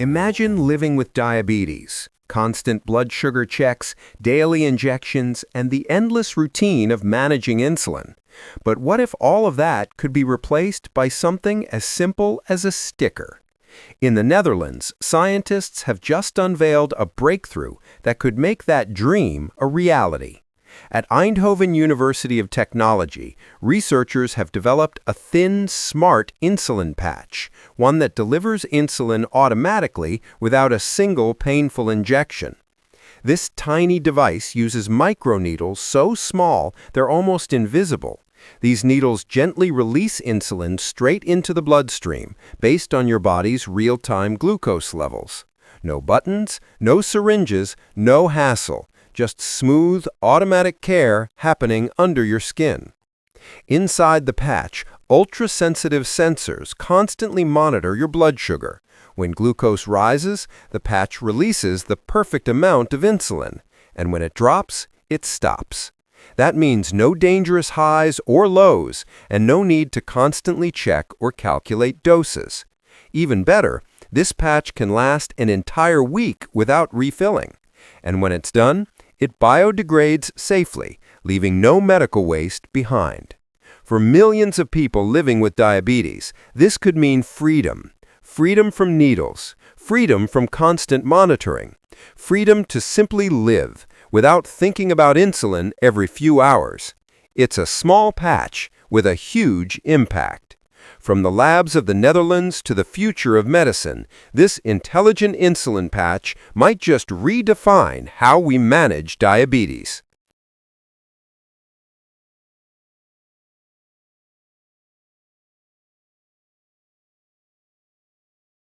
Imagine living with diabetes, constant blood sugar checks, daily injections, and the endless routine of managing insulin. But what if all of that could be replaced by something as simple as a sticker? In the Netherlands, scientists have just unveiled a breakthrough that could make that dream a reality. At Eindhoven University of Technology, researchers have developed a thin, smart insulin patch, one that delivers insulin automatically without a single painful injection. This tiny device uses microneedles so small they're almost invisible. These needles gently release insulin straight into the bloodstream based on your body's real-time glucose levels. No buttons, no syringes, no hassle. Just smooth, automatic care happening under your skin. Inside the patch, ultra-sensitive sensors constantly monitor your blood sugar. When glucose rises, the patch releases the perfect amount of insulin, and when it drops, it stops. That means no dangerous highs or lows, and no need to constantly check or calculate doses. Even better, this patch can last an entire week without refilling. And when it's done, it biodegrades safely, leaving no medical waste behind. For millions of people living with diabetes, this could mean freedom. Freedom from needles, freedom from constant monitoring, freedom to simply live without thinking about insulin every few hours. It's a small patch with a huge impact. From the labs of the Netherlands to the future of medicine, this intelligent insulin patch might just redefine how we manage diabetes.